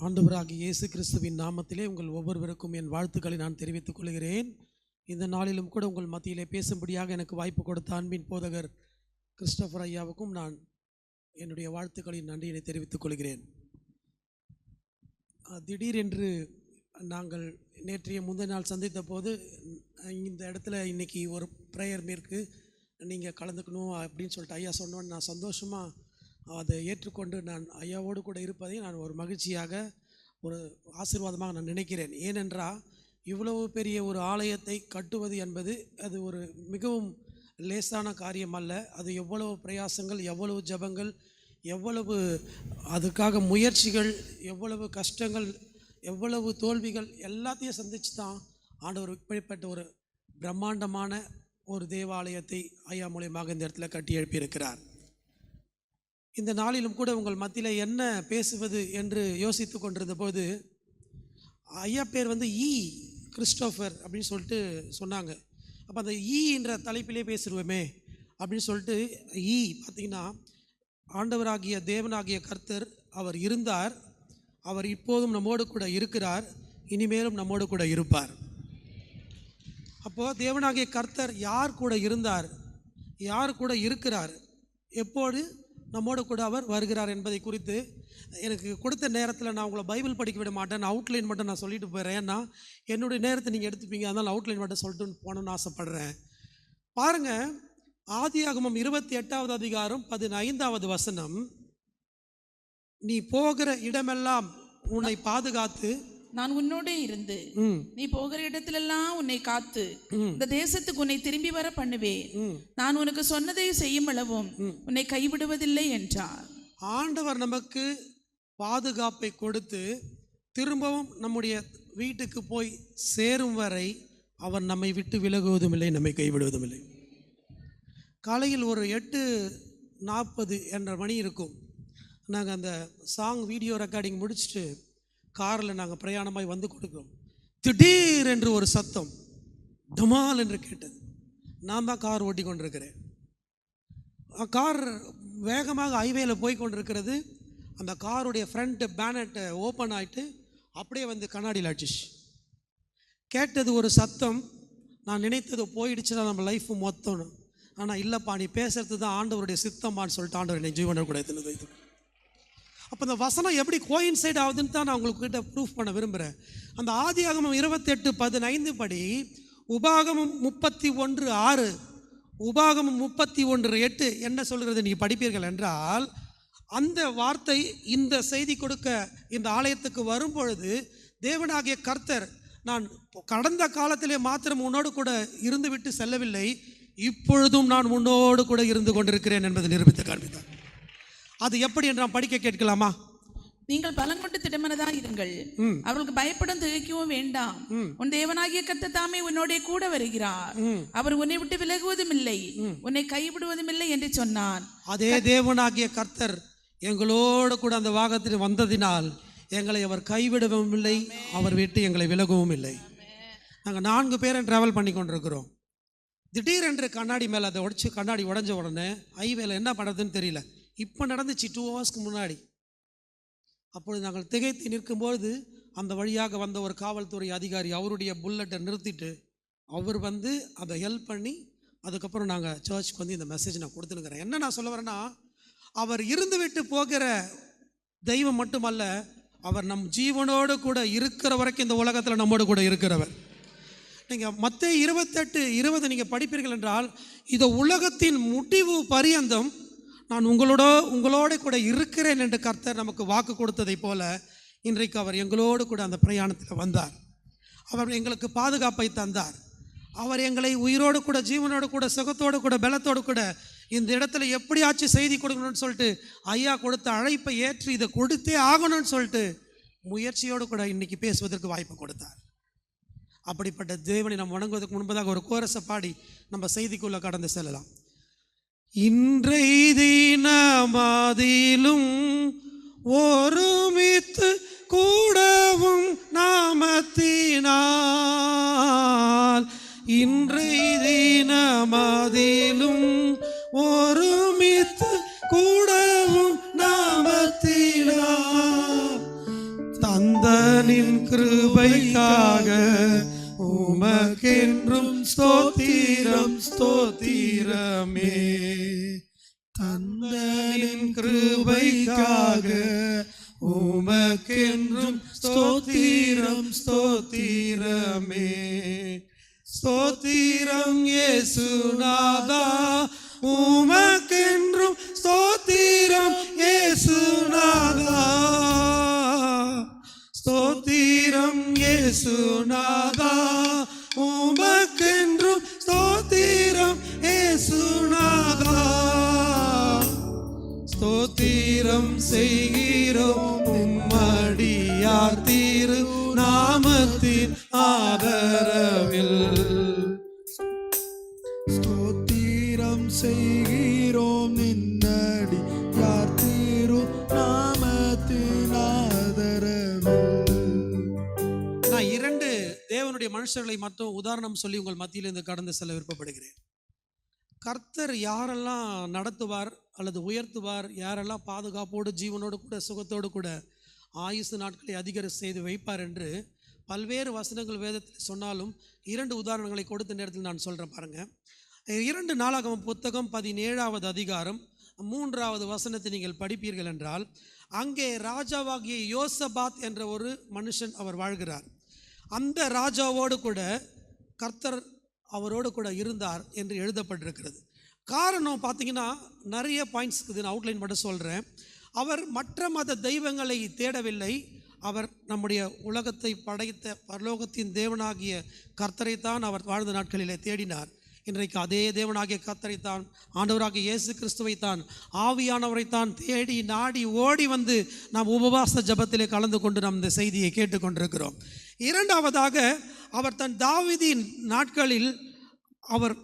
ஆண்டவராகிய இயேசு கிறிஸ்துவின் நாமத்திலே உங்கள் ஒவ்வொருவருக்கும் என் வாழ்த்துக்களை நான் தெரிவித்துக் கொள்கிறேன். இந்த நாளிலும் கூட உங்கள் மத்தியிலே பேசும்படியாக எனக்கு வாய்ப்பு கொடுத்த அன்பின் போதகர் கிறிஸ்டோபர் ஐயாவுக்கும் நான் என்னுடைய வாழ்த்துக்களின் நன்றியினை தெரிவித்துக் கொள்கிறேன். திடீரென்று நாங்கள் நேற்றைய முந்தைய நாள் சந்தித்த போது இந்த இடத்துல இன்றைக்கி ஒரு ப்ரேயர் மீருக்கு நீங்கள் கலந்துக்கணும் அப்படின்னு சொல்லிட்டு ஐயா சொன்னோன்னு நான் சந்தோஷமாக அதை ஏற்றுக்கொண்டு நான் ஐயாவோடு கூட இருப்பதை நான் ஒரு மகிழ்ச்சியாக ஒரு ஆசீர்வாதமாக நான் நினைக்கிறேன். ஏனென்றால் இவ்வளவு பெரிய ஒரு ஆலயத்தை கட்டுவது என்பது அது ஒரு மிகவும் லேசான காரியம் அல்ல. அது எவ்வளவு பிரயாசங்கள், எவ்வளவு ஜபங்கள், எவ்வளவு அதுக்காக முயற்சிகள், எவ்வளவு கஷ்டங்கள், எவ்வளவு தோல்விகள் எல்லாத்தையும் சந்தித்து தான் ஆண்டவர் இப்படிப்பட்ட ஒரு பிரம்மாண்டமான ஒரு தேவாலயத்தை ஐயா மூலியமாக இந்த இடத்துல கட்டி எழுப்பியிருக்கிறார். இந்த நாளிலும் கூட உங்கள் மத்தியில் என்ன பேசுவது என்று யோசித்து கொண்டிருந்த போது ஐயா பேர் கிறிஸ்டோபர் அப்படின்னு சொல்லிட்டு சொன்னாங்க. அப்போ அந்த என்ற தலைப்பிலே பேசுருவோமே அப்படின்னு சொல்லிட்டு பார்த்திங்கன்னா, ஆண்டவராகிய தேவனாகிய கர்த்தர் அவர் இருந்தார், அவர் இப்போதும் நம்மோடு கூட இருக்கிறார், இனிமேலும் நம்மோடு கூட இருப்பார். அப்போது தேவனாகிய கர்த்தர் யார் கூட இருந்தார், யார் கூட இருக்கிறார், எப்போது நம்மோடு கூட அவர் வருகிறார் என்பதை குறித்து எனக்கு கொடுத்த நேரத்தில் நான் உங்களை பைபிள் படிக்க விட மாட்டேன். நான் அவுட்லைன் மட்டும் நான் சொல்லிட்டு போயிடுறேன். ஏன்னா என்னுடைய நேரத்தை நீங்கள் எடுத்துப்பீங்க, அதனால் அவுட்லைன் மட்டும் சொல்லிட்டு போகணுன்னு ஆசைப்படுறேன். பாருங்கள், ஆதியாகமம் 28வது அதிகாரம் 15வது வசனம், நீ போகிற இடமெல்லாம் உன்னை பாதுகாத்து நான் உன்னோடே இருந்து நீ போகிற இடத்திலெல்லாம் உன்னை காத்து இந்த தேசத்துக்கு உன்னை திரும்பி வர பண்ணுவேன், நான் உனக்கு சொன்னதை செய்யும் அளவும் உன்னை கைவிடுவதில்லை என்றார். ஆண்டவர் நமக்கு பாதுகாப்பை கொடுத்து திரும்பவும் நம்முடைய வீட்டுக்கு போய் சேரும் வரை அவர் நம்மை விட்டு விலகுவதும் இல்லை, நம்மை கைவிடுவதும் இல்லை. காலையில் ஒரு 8:40 என்ற மணி இருக்கும். நாங்கள் அந்த சாங் வீடியோ ரெக்கார்டிங் முடிச்சுட்டு காரில் நாங்கள் பிரயாணமாய் வந்து கொடுக்குறோம். திடீர் என்று ஒரு சத்தம் டமால் என்று கேட்டது. நான் தான் கார் ஓட்டி கொண்டிருக்கிறேன். கார் வேகமாக ஹைவேல போய் கொண்டிருக்கிறது. அந்த காருடைய ஃப்ரண்ட் பேனட்டை ஓப்பன் ஆகிட்டு அப்படியே வந்து கண்ணாடியில் அடிச்சிச்சு. கேட்டது ஒரு சத்தம். நான் நினைத்தது போயிடுச்சுன்னா நம்ம லைஃப் மொத்தம். ஆனால் இல்லைப்பா, நீ பேசுறது தான் ஆண்டவருடைய சித்தம்பான்னு சொல்லிட்டு ஆண்டவர் என்னை ஜீவனை கூட எடுத்துன்னு. அப்போ இந்த வசனம் எப்படி கோயின்சைட் ஆகுதுன்னு தான் நான் உங்களுக்கு கிட்ட ப்ரூஃப் பண்ண விரும்புகிறேன். அந்த ஆதியாகமம் 28:15 படி உபாகமம் 31:6, உபாகமம் 31:8 என்ன சொல்கிறது நீங்கள் படிப்பீர்கள் என்றால், அந்த வார்த்தை இந்த செய்தி கொடுக்க இந்த ஆலயத்துக்கு வரும்பொழுது தேவனாகிய கர்த்தர், நான் கடந்த காலத்திலே மாத்திரம் உன்னோடு கூட இருந்து விட்டு செல்லவில்லை, இப்பொழுதும் நான் உன்னோடு கூட இருந்து கொண்டிருக்கிறேன் என்பதை நிரூபித்து காண்பித்தார். அது எப்படி என்று நாம் படிக்க கேட்கலாமா? நீங்கள் பலன் கொண்டு திடமனதாக இருங்கள், அவர்களுக்கு பயப்படும் திகைக்கவும் வேண்டாம், உன் தேவனாகிய கர்த்தர் தாமே உன்னோட கூட வருகிறார், அவர் உன்னை விட்டு விலகுவதும் இல்லை, உன்னை கைவிடுவதும் இல்லை என்று சொன்னான். அதே தேவனாகிய கர்த்தர் எங்களோடு கூட அந்த வாகத்தில் வந்ததினால் எங்களை அவர் கைவிடவும் இல்லை, அவர் விட்டு எங்களை விலகவும் இல்லை. நாங்கள் 4 பேரும் ட்ராவல் பண்ணி கொண்டிருக்கிறோம். திடீரென்று கண்ணாடி மேலே அதை உடச்சி, கண்ணாடி உடஞ்ச உடனே ஹைவேல என்ன பண்ணுறதுன்னு தெரியல. இப்போ நடந்துச்சு 2 ஹவர்ஸ்க்கு முன்னாடி. அப்பொழுது நாங்கள் திகைத்து நிற்கும்போது அந்த வழியாக வந்த ஒரு காவல்துறை அதிகாரி அவருடைய புல்லட்டை நிறுத்திட்டு அவர் வந்து அதை ஹெல்ப் பண்ணி அதுக்கப்புறம் நாங்கள் சர்ச்சுக்கு வந்து இந்த மெசேஜ் நான் கொடுத்துனுக்கிறேன். என்ன நான் சொல்ல வரேன்னா, அவர் இருந்து விட்டு போகிற தெய்வம் மட்டுமல்ல, அவர் நம் ஜீவனோடு கூட இருக்கிற வரைக்கும் இந்த உலகத்தில் நம்மோடு கூட இருக்கிறவர். நீங்கள் மத்தேயு 28:20 நீங்கள் படிப்பீர்கள் என்றால், இது உலகத்தின் முடிவு பரியந்தம் நான் உங்களோட கூட இருக்கிறேன் என்று கர்த்தர் நமக்கு வாக்கு கொடுத்ததை போல இன்றைக்கு அவர் எங்களோடு கூட அந்த பிரயாணத்தில் வந்தார். அவர் எங்களுக்கு பாதுகாப்பை தந்தார். அவர் எங்களை உயிரோடு கூட, ஜீவனோடு கூட, சுகத்தோடு கூட, பலத்தோடு கூட இந்த இடத்துல எப்படியாச்சும் செய்தி கொடுக்கணும்னு சொல்லிட்டு ஐயா கொடுத்த அழைப்பை ஏற்று இதை கொடுத்தே ஆகணும்னு சொல்லிட்டு முயற்சியோடு கூட இன்னைக்கு பேசுவதற்கு வாய்ப்பு கொடுத்தார். அப்படிப்பட்ட தேவனை நாம் வணங்குவதற்கு முன்பதாக ஒரு கோரஸை பாடி நம்ம செய்திக்குள்ளே கடந்து செல்லலாம். இன்றை தினமதிலும் ஒருமித்து கூடவும் நாமத்தினால், இன்றை தினமதிலும் ஒருமித்து கூடவும் நாமத்தினால், தந்தனின் கிருபைக்காக உமக்கென்றும் ஸ்தோத்திரம் ஸ்தோத்திரமே. தந்தனின் கிருபைக்காக உமக்கென்றும் ஸ்தோத்திரம் ஸ்தோத்திரமே. ஸ்தோத்திரம் இயேசுநாதா, உமக்கென்றும் ஸ்தோத்திரம் இயேசுநாதா. ஸ்தோத்திரம் இயேசுநாதா, உமக்கென்றும் ஸ்தோத்திரம் இயேசுநாதா. ஸ்தோத்திரம் செய்கிறோம் உம்மடியார் திரு நாமத்தின் ஆதரவில். ஸ்தோத்திரம் செய்கிறோம் நின்னடியார் திரு நாமத்தின் ஆதரவில். நான் 2 தேவனுடைய மனுஷர்களை மட்டும் உதாரணம் சொல்லி உங்கள் மத்தியில் இருந்து கடந்து செல்ல விருப்பப்படுகிறேன். கர்த்தர் யாரெல்லாம் நடத்துவார் அல்லது உயர்த்துவார், யாரெல்லாம் பாதுகாப்போடு ஜீவனோடு கூட சுகத்தோடு கூட ஆயுசு நாட்களை அதிகர செய்து வைப்பார் என்று பல்வேறு வசனங்கள் வேதத்தில் சொன்னாலும் 2 உதாரணங்களை கொடுத்த நேரத்தில் நான் சொல்கிறேன் பாருங்கள். 2 நாளாகமம் புத்தகம் 17வது அதிகாரம் 3வது வசனத்தை நீங்கள் படிப்பீர்கள் என்றால், அங்கே ராஜாவாகிய யோசபாத் என்ற ஒரு மனுஷன் அவர் வாழ்கிறார். அந்த ராஜாவோடு கூட கர்த்தர் அவரோடு கூட இருந்தார் என்று எழுதப்பட்டிருக்கிறது. காரணம் பார்த்தீங்கன்னா நிறைய பாயிண்ட்ஸ் இருக்குது, நான் அவுட்லைன் மட்டும் சொல்கிறேன். அவர் மற்ற மத தெய்வங்களை தேடவில்லை, அவர் நம்முடைய உலகத்தை படைத்த பரலோகத்தின் தேவனாகிய கர்த்தரைத்தான் அவர் வாழ்ந்த நாட்களிலே தேடினார். இன்றைக்கு அதே தேவனாகிய கர்த்தரைத்தான், ஆண்டவராகிய இயேசு கிறிஸ்துவைத்தான், ஆவியானவரைத்தான் தேடி நாடி ஓடி வந்து நாம் உபவாச ஜபத்திலே கலந்து கொண்டு நாம் இந்த செய்தியை கேட்டுக்கொண்டிருக்கிறோம். 2வதாக அவர் தன் தாவீதின் நாட்களில் அவர்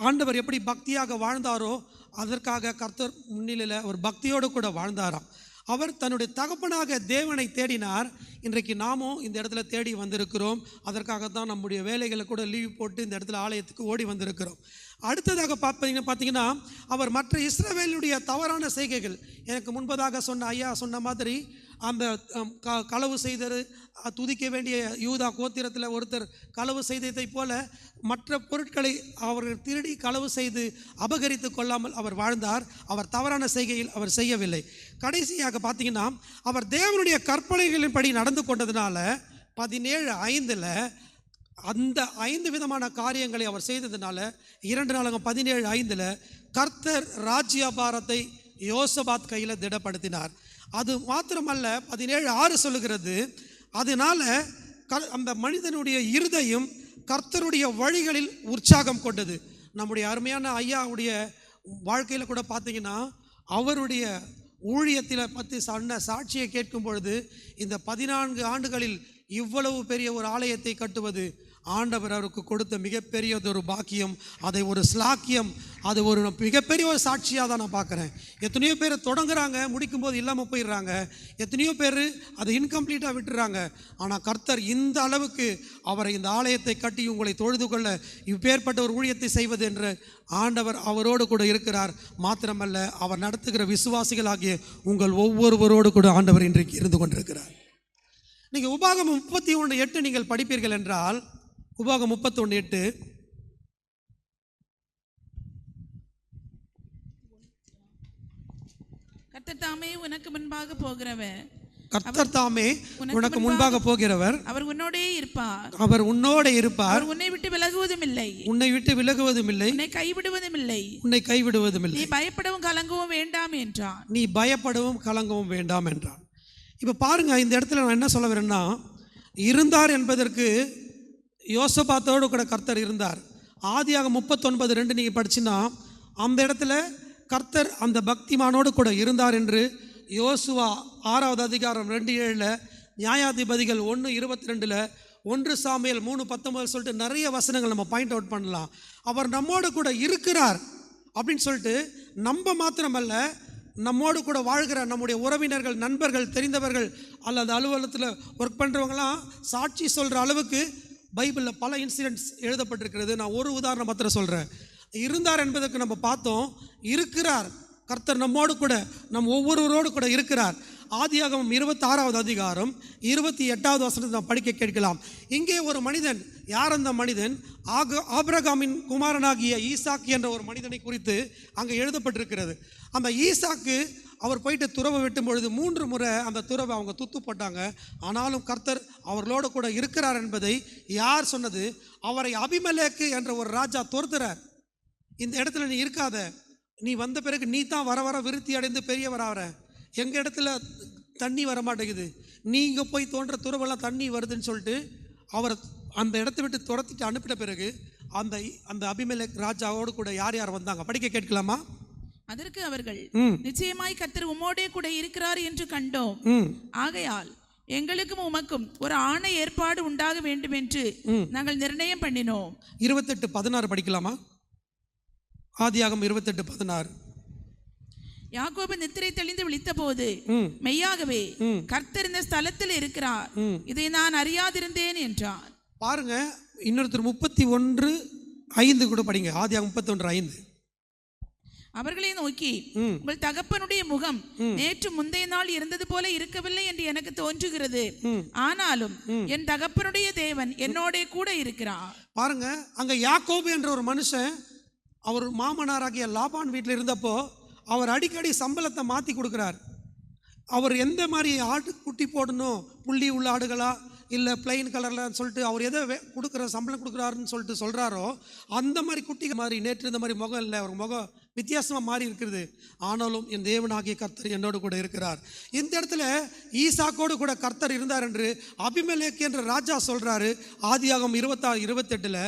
ஆண்டவர் எப்படி பக்தியாக வாழ்ந்தாரோ அதற்காக கர்த்தர் முன்னிலையில் அவர் பக்தியோடு கூட வாழ்ந்தாராம். அவர் தன்னுடைய தகப்பனாக தேவனை தேடினார். இன்றைக்கு நாமும் இந்த இடத்துல தேடி வந்திருக்கிறோம். அதற்காகத்தான் நம்முடைய வேலைகளை கூட லீவ் போட்டு இந்த இடத்துல ஆலயத்துக்கு ஓடி வந்திருக்கிறோம். அடுத்ததாக பார்த்தீங்கன்னா அவர் மற்ற இஸ்ரவேலுடைய தவறான செய்கைகள், எனக்கு முன்பதாக சொன்ன ஐயா சொன்ன மாதிரி அந்த களவு செய்தது, துதிக்க வேண்டிய யூதா கோத்திரத்தில் ஒருத்தர் களவு செய்ததை போல மற்ற பொருட்களை அவர்கள் திருடி களவு செய்து அபகரித்து கொள்ளாமல் அவர் வாழ்ந்தார். அவர் தவறான செய்கையில் அவர் செய்யவில்லை. கடைசியாக பார்த்தீங்கன்னா அவர் தேவனுடைய கற்பனைகளின்படி நடந்து கொண்டதுனால 17:5 அந்த 5 விதமான காரியங்களை அவர் செய்ததுனால 2 நாளாகமம் 17:5 கர்த்தர் ராஜ்யபாரத்தை யோசபாத் கையில் திடப்படுத்தினார். அது மாத்திரமல்ல, 17:6 சொல்லுகிறது, அதனால அந்த மனிதனுடைய இருதயம் கர்த்தருடைய வழிகளில் உற்சாகம் கொண்டது. நம்முடைய அருமையான ஐயாவுடைய வாழ்க்கையில் கூட பார்த்தீங்கன்னா அவருடைய ஊழியத்தில் பற்றி சொன்ன சாட்சியை கேட்கும் பொழுது, இந்த 14 ஆண்டுகளில் இவ்வளவு பெரிய ஒரு ஆலயத்தை கட்டுவது ஆண்டவர் அவருக்கு கொடுத்த மிகப்பெரியதொரு பாக்கியம், அதை ஒரு ஸ்லாக்கியம், அது ஒரு மிகப்பெரிய ஒரு சாட்சியாக தான் நான் பார்க்குறேன். எத்தனையோ பேர் தொடங்குறாங்க, முடிக்கும்போது இல்லாமல் போயிடுறாங்க. எத்தனையோ பேர் அதை இன்கம்ப்ளீட்டாக விட்டுறாங்க. ஆனால் கர்த்தர் இந்த அளவுக்கு அவரை இந்த ஆலயத்தை கட்டி உங்களை தொழுது கொள்ள இப்பேற்பட்ட ஒரு ஊழியத்தை செய்வது என்று ஆண்டவர் அவரோடு கூட இருக்கிறார். மாத்திரமல்ல, அவர் நடத்துகிற விசுவாசிகளாகிய உங்கள் ஒவ்வொருவரோடு கூட ஆண்டவர் இன்றைக்கு இருந்து கொண்டிருக்கிறார். நீங்கள் உபாகமம் 31:8 நீங்கள் படிப்பீர்கள் என்றால், உபாகமம் 31:8 கர்த்தர் தாமே உனக்கு முன்பாக போகிறவர், கர்த்தர் தாமே உனக்கு முன்பாக போகிறவர், அவர் உன்னோடே இருப்பார், அவர் உன்னோட இருப்பார், அவர் உன்னை விட்டு விலகுவதும் இல்லை, உன்னை விட்டு விலகுவதும் இல்லை, உன்னை கைவிடுவதும் இல்லை, உன்னை கைவிடுவதும் இல்லை, நீ பயப்படவும் கலங்கவும் வேண்டாம் என்றான். நீ பயப்படவும் கலங்கவும் வேண்டாம் என்றான். இப்போ பாருங்க, இந்த இடத்துல நான் என்ன சொல்ல வரேன்னா, இருந்தார் என்பதற்கு யோசபாத்தோடு கூட கர்த்தர் இருந்தார். ஆதியாகமம் 39:2 நீங்கள் படிச்சுன்னா அந்த இடத்துல கர்த்தர் அந்த பக்திமானோடு கூட இருந்தார் என்று யோசுவா 6வது அதிகாரம் 2:7, நியாயாதிபதிகள் 1:22, 1 சாமுவேல் 3:19 சொல்லிட்டு நிறைய வசனங்கள் நம்ம பாயிண்ட் அவுட் பண்ணலாம். அவர் நம்மோடு கூட இருக்கிறார் அப்படின்னு சொல்லிட்டு நம்ம மாத்திரமல்ல, நம்மோடு கூட வாழ்கிற நம்முடைய உறவினர்கள், நண்பர்கள், தெரிந்தவர்கள் அல்லது அலுவலகத்தில் ஒர்க் பண்ணுறவங்களாம் சாட்சி சொல்கிற அளவுக்கு பைபிளில் பல இன்சிடென்ட்ஸ் எழுதப்பட்டிருக்கிறது. நான் ஒரு உதாரணம் மாத்திரம் சொல்கிறேன். இருந்தார் என்பதற்கு நம்ம பார்த்தோம், இருக்கிறார் கர்த்தர் நம்மோடு கூட, நம் ஒவ்வொருவரோடு கூட இருக்கிறார். ஆதியாகமம் 26வது அதிகாரம் 28வது வசனத்தை நாம் படிக்க கேட்கலாம். இங்கே ஒரு மனிதன், யார் அந்த மனிதன்? ஆபிரகாமின் குமாரனாகிய ஈசாக்கு என்ற ஒரு மனிதனை குறித்து அங்கே எழுதப்பட்டிருக்கிறது. அந்த ஈசாக்கு அவர் போயிட்டு துறவை வெட்டும் பொழுது 3 முறை அந்த துறவை அவங்க துத்து போட்டாங்க. ஆனாலும் கர்த்தர் அவர்களோடு கூட இருக்கிறார் என்பதை யார் சொன்னது? அவரை அபிமெலேக்கு என்ற ஒரு ராஜா துரத்துறார். இந்த இடத்துல நீ இருக்காத, நீ வந்த பிறகு நீ தான் வர வர விருத்தி அடைந்து பெரியவராகிற, எங்கள் இடத்துல தண்ணி வர மாட்டேங்குது, நீ இங்கே போய் தோன்ற துறவெல்லாம் தண்ணி வருதுன்னு சொல்லிட்டு அவர் அந்த இடத்த விட்டு துரத்திட்டு அனுப்பிட்ட பிறகு அந்த அபிமெலேக் ராஜாவோடு கூட யார் யார் வந்தாங்க படிக்க கேட்கலாமா? அதற்கு அவர்கள், நிச்சயமாய் கர்த்தர் உம்மோடே கூட இருக்கிறார் என்று கண்டோம். ஆகையால் எங்களுக்கும் உமக்கும் ஒரு ஆணை ஏற்பாடு உண்டாக வேண்டும் என்று நாங்கள் நிர்ணயம் பண்ணினோம். 28:16 படிக்கலாமா? ஆதியாகமம் 28:16. யாக்கோபு நித்திரை தெளிந்து விழித்த போது, மெய்யாகவே கர்த்தர் இந்த ஸ்தலத்தில் இருக்கிறார், இதை நான் அறியாதிருந்தேன் என்றார். பாருங்க, இன்னொருத்தர் 31:5 கூட படிங்க. ஆதியாகமம் 31:5. அவர்களை நோக்கி, உங்கள் தகப்பனுடைய முகம் நேற்று முந்தைய நாள் இருந்தது போல இருக்கவில்லை என்று எனக்கு தோன்றுகிறது, ஆனாலும் என் தகப்பனுடைய தேவன் என்னோட கூட இருக்கிறார். பாருங்க, அங்க யாக்கோபு என்ற ஒரு மனுஷன் அவர் மாமனாராகிய லாபான் வீட்டில் இருந்தப்போ அவர் அடிக்கடி சம்பளத்தை மாற்றி கொடுக்குறார். அவர் எந்த மாதிரி ஆடு குட்டி போடணும், புள்ளி உள்ள ஆடுகளா இல்லை பிளைன் கலரில் சொல்லிட்டு அவர் எதை கொடுக்குற சம்பளம் கொடுக்குறாருன்னு சொல்லிட்டு சொல்கிறாரோ அந்த மாதிரி குட்டி மாதிரி நேற்று இந்த மாதிரி முகம் இல்லை, அவர் முகம் வித்தியாசமாக மாறி இருக்கிறது. ஆனாலும் என் தேவனாகிய கர்த்தர் என்னோடு கூட இருக்கிறார். இந்த இடத்துல ஈசாக்கோடு கூட கர்த்தர் இருந்தார் என்று அபிமெலேக்கு என்ற ராஜா சொல்கிறாரு ஆதியாகமம் 26:28.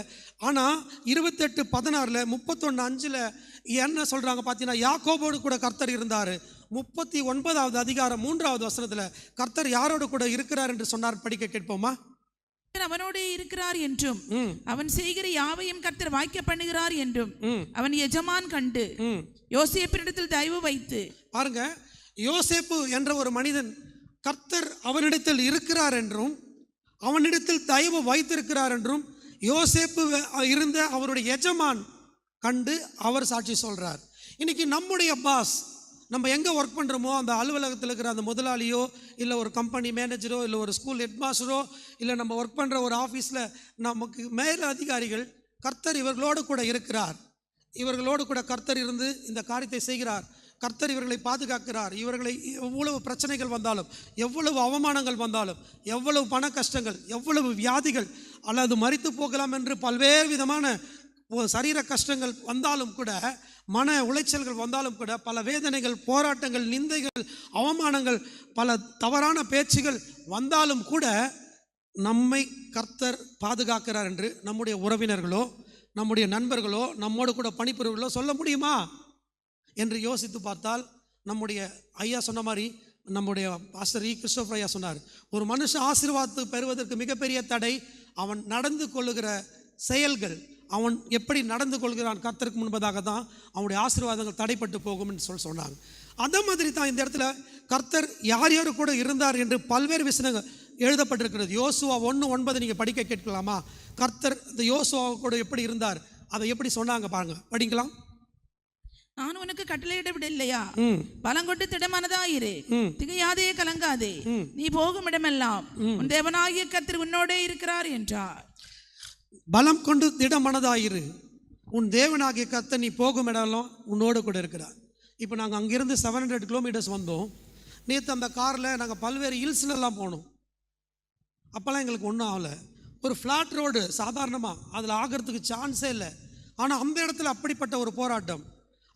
ஆனால் 28:16, 31:5 என்ன சொல்கிறாங்க பார்த்தீங்கன்னா, யாக்கோபோடு கூட கர்த்தர் இருந்தார். 39வது அதிகாரம் 3வது வசனத்தில் கர்த்தர் யாரோடு கூட இருக்கிறார் என்று சொன்னார் படிக்க கேட்போமா? அவனோடு இருக்கிறார் என்றும் அவன் செய்கிற யாவையும் கர்த்தர் வாய்க்க பண்ணுகிறார் என்றும் அவன் எஜமான் கண்டு யோசேப்பினிடத்தில் தயவு வைத்து. பாருங்க, யோசேப்பு என்ற ஒரு மனிதன் கர்த்தர் அவனிடத்தில் இருக்கிறார் என்றும் அவனிடத்தில் தயவு வைத்திருக்கிறார் என்றும் யோசேப்பு இருந்த அவருடைய எஜமான் கண்டு அவர் சாட்சி சொல்றார். இன்னைக்கு நம்முடைய பாஸ், நம்ம எங்கே ஒர்க் பண்ணுறோமோ அந்த அலுவலகத்தில் இருக்கிற அந்த முதலாளியோ இல்லை ஒரு கம்பெனி மேனேஜரோ இல்லை ஒரு ஸ்கூல் ஹெட்மாஸ்டரோ இல்லை நம்ம ஒர்க் பண்ணுற ஒரு ஆஃபீஸில் நமக்கு மேல் அதிகாரிகள் கர்த்தர் இவர்களோடு கூட இருக்கிறார், இவர்களோடு கூட கர்த்தர் இருந்து இந்த காரியத்தை செய்கிறார், கர்த்தர் இவர்களை பாதுகாக்கிறார், இவர்களை எவ்வளவு பிரச்சனைகள் வந்தாலும், எவ்வளவு அவமானங்கள் வந்தாலும், எவ்வளவு பண கஷ்டங்கள், எவ்வளவு வியாதிகள் அல்லது மரித்து போகலாம் என்று பல்வேறு விதமான சரீர கஷ்டங்கள் வந்தாலும் கூட, மன உளைச்சல்கள் வந்தாலும் கூட, பல வேதனைகள், போராட்டங்கள், நிந்தைகள், அவமானங்கள், பல தவறான பேச்சுகள் வந்தாலும் கூட நம்மை கர்த்தர் பாதுகாக்கிறார் என்று நம்முடைய உறவினர்களோ நம்முடைய நண்பர்களோ நம்மோடு கூட பணிபுரிவர்களோ சொல்ல முடியுமா என்று யோசித்து பார்த்தால், நம்முடைய ஐயா சொன்ன மாதிரி, நம்முடைய பாஸ்டர் கிறிஸ்டோபர் ஐயா சொன்னார், ஒரு மனுஷன் ஆசீர்வாதத்தை பெறுவதற்கு மிகப்பெரிய தடை அவன் நடந்து கொள்ளுகிற செயல்கள், அவன் எப்படி நடந்து கொள்கிறான் கர்த்தருக்கு முன்பதாக தான் அவனுடைய ஆசீர்வாதங்கள் தடைப்பட்டு போகும் என்று சொன்னாங்க. அதே மாதிரி தான் இந்த இடத்துல கர்த்தர் யார் யார் கூட இருந்தார் என்று பல்வேறு விஷயங்கள் எழுதப்பட்டிருக்கிறது. யோசுவா 1:9 நீங்கள் படிக்க கேட்கலாமா? கர்த்தர் இந்த யோசுவா கூட எப்படி இருந்தார், அதை எப்படி சொன்னாங்க பாருங்க, படிக்கலாம். நான் உனக்கு கட்டளையிடவில்லையா, பலங்கொண்டு திடமானதாயிரு, திகையாதே கலங்காதே, நீ போகும் இடமெல்லாம் உன் தேவனாகிய கர்த்தர் உன்னோடே இருக்கிறார் என்றார். பலம் கொண்டு திடமனதாயிரு, உன் தேவனாகிய கர்த்தர் நீ போகும் இடம்லாம் உன்னோடு கூட இருக்கிறார். இப்போ நாங்கள் அங்கேருந்து 700 கிலோமீட்டர்ஸ் வந்தோம். நேற்று அந்த காரில் நாங்கள் பல்வேறு ஹில்ஸ்லாம் போனோம். அப்போல்லாம் எங்களுக்கு ஒன்றும் ஆகலை. ஒரு ஃப்ளாட் ரோடு சாதாரணமாக அதில் ஆகிறதுக்கு சான்ஸே இல்லை. ஆனால் அந்த இடத்துல அப்படிப்பட்ட ஒரு போராட்டம்,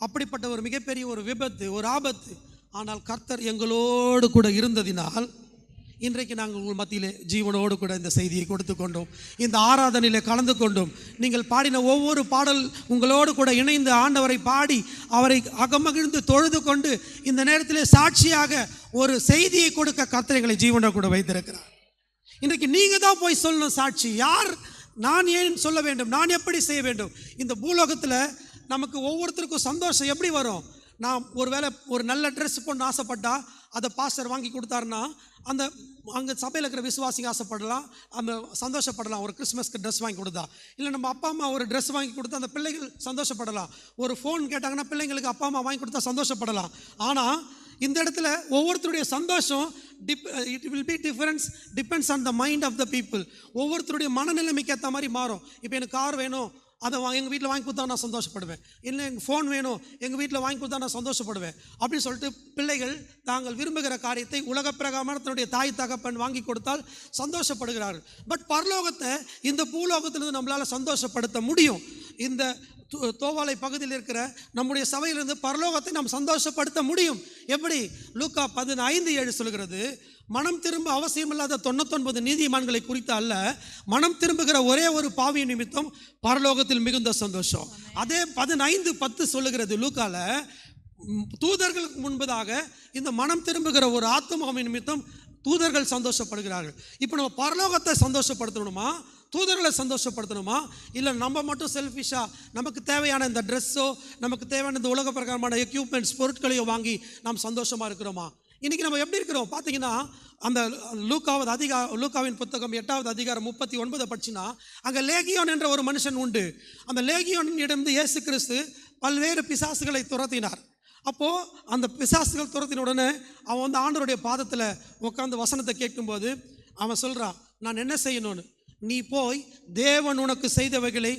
அப்படிப்பட்ட ஒரு மிகப்பெரிய ஒரு விபத்து, ஒரு ஆபத்து. ஆனால் கர்த்தர் எங்களோடு கூட இருந்ததினால் இன்றைக்கு நாங்கள் உங்கள் மத்தியிலே ஜீவனோடு கூட இந்த செய்தியை கொடுத்து கொண்டோம், இந்த ஆராதனையில் கலந்து கொண்டோம். நீங்கள் பாடின ஒவ்வொரு பாடல் உங்களோடு கூட இணைந்து ஆண்டவரை பாடி அவரை அகமகிழ்ந்து தொழுது கொண்டு இந்த நேரத்திலே சாட்சியாக ஒரு செய்தியை கொடுக்க கர்த்தர் எங்களை ஜீவனோடு கூட வைத்திருக்கிறார். இன்றைக்கு நீங்கள் தான் போய் சொல்லணும் சாட்சி. யார், நான் ஏன் சொல்ல வேண்டும், நான் எப்படி செய்ய வேண்டும்? இந்த பூலோகத்தில் நமக்கு ஒவ்வொருத்தருக்கும் சந்தோஷம் எப்படி வரும்? நான் ஒருவேளை ஒரு நல்ல ட்ரெஸ் போடணும்னு ஆசைப்பட்டா அதை பாஸ்டர் வாங்கி கொடுத்தாருன்னா அந்த அங்கே சபையில் இருக்கிற விசுவாசிங்க ஆசைப்படலாம், அந்த சந்தோஷப்படலாம். ஒரு கிறிஸ்மஸ்க்கு ட்ரெஸ் வாங்கி கொடுத்தா, இல்லை நம்ம அப்பா அம்மா ஒரு ட்ரெஸ் வாங்கி கொடுத்தா அந்த பிள்ளைகள் சந்தோஷப்படலாம். ஒரு ஃபோன் கேட்டாங்கன்னா பிள்ளைங்களுக்கு அப்பா அம்மா வாங்கி கொடுத்தா சந்தோஷப்படலாம். ஆனால் இந்த இடத்துல ஒவ்வொருத்தருடைய சந்தோஷம் it will be depends on the mind of the people. ஒவ்வொருத்தருடைய மனநிலைமைக்கு ஏற்ற மாதிரி மாறும். இப்போ எனக்கு கார் வேணும், அதை எங்கள் வீட்டில் வாங்கி கொடுத்தா நான் சந்தோஷப்படுவேன். இல்லை எனக்கு ஃபோன் வேணும், எங்கள் வீட்டில் வாங்கி கொடுத்தா நான் சந்தோஷப்படுவேன் அப்படின்னு சொல்லிட்டு பிள்ளைகள் தாங்கள் விரும்புகிற காரியத்தை உலக பிரகாரமான தன்னுடைய தாய் தகப்பன் வாங்கி கொடுத்தால் சந்தோஷப்படுகிறார்கள். பட் பரலோகத்தை இந்த பூலோகத்திலிருந்து நம்மளால் சந்தோஷப்படுத்த முடியும். இந்த தோவாலை பகுதியில் இருக்கிற நம்முடைய சபையிலிருந்து பரலோகத்தை நாம் சந்தோஷப்படுத்த முடியும். எப்படி? லூக்கா 15:7 சொல்கிறது, மனம் திரும்ப அவசியமில்லாத 99 நீதிமான்களை குறித்து அல்ல, மனம் திரும்புகிற ஒரே ஒரு பாவி நிமித்தம் பரலோகத்தில் மிகுந்த சந்தோஷம். அதே 15:10 சொல்லுகிறது லூக்கால, தூதர்களுக்கு முன்பதாக இந்த மனம் திரும்புகிற ஒரு ஆத்துமாவின் நிமித்தம் தூதர்கள் சந்தோஷப்படுகிறார்கள். இப்போ நம்ம பரலோகத்தை சந்தோஷப்படுத்தணுமா, தூதர்களை சந்தோஷப்படுத்தணுமா, இல்லை நம்ம மட்டும் செல்ஃபிஷாக நமக்கு தேவையான இந்த ட்ரெஸ்ஸோ நமக்கு தேவையான இந்த உலக பிரகாரமான எக்யூப்மெண்ட்ஸ் பொருட்களையோ வாங்கி நாம் சந்தோஷமாக இருக்கிறோமா? இன்றைக்கி நம்ம எப்படி இருக்கிறோம் பார்த்தீங்கன்னா, அந்த லூக்காவின் புத்தகம் 8வது அதிகாரம் 39 படிச்சுன்னா, அங்கே லேகியோன் என்ற ஒரு மனுஷன் உண்டு. அந்த லேகியோனிடமிருந்து இயேசு கிறிஸ்து பல்வேறு பிசாசுகளை துரத்தினார். அப்போது அந்த பிசாசுகள் துரத்தின உடனே அவன் வந்து ஆண்டவருடைய பாதத்தில் உட்காந்து வசனத்தை கேட்கும்போது அவன் சொல்கிறான், நான் என்ன செய்யணும்னு, நீ போய் தேவன் உனக்கு செய்தவைகளை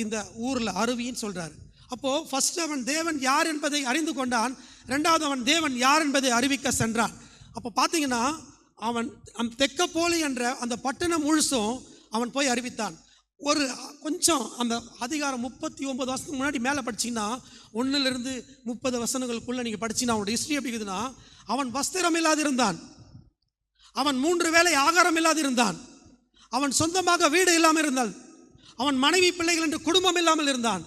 இந்த ஊரில் அறிவின்னு சொல்கிறார். அப்போது ஃபஸ்ட்டு அவன் தேவன் யார் என்பதை அறிந்து கொண்டான். ரெண்டாவது அவன் தேவன் யார் என்பதை அறிவிக்க சென்றான். அப்போ பார்த்தீங்கன்னா அவன் அந்த தெக்கப்போலி என்ற அந்த பட்டணம் முழுசும் அவன் போய் அறிவித்தான். ஒரு கொஞ்சம் அந்த அதிகாரம் 39 வருஷத்துக்கு முன்னாடி மேலே படிச்சிங்கன்னா 1லிருந்து 30 வசனங்களுக்குள்ளே நீங்கள் படிச்சிங்கன்னா அவனோட ஹிஸ்ட்ரி எப்படி இருக்குதுன்னா, அவன் வஸ்திரம் இல்லாது இருந்தான், அவன் 3 வேளை ஆகாரம் இல்லாது இருந்தான், அவன் சொந்தமாக வீடு இல்லாமல் இருந்தான், அவன் மனைவி பிள்ளைகள் என்று குடும்பம் இல்லாமல் இருந்தான்,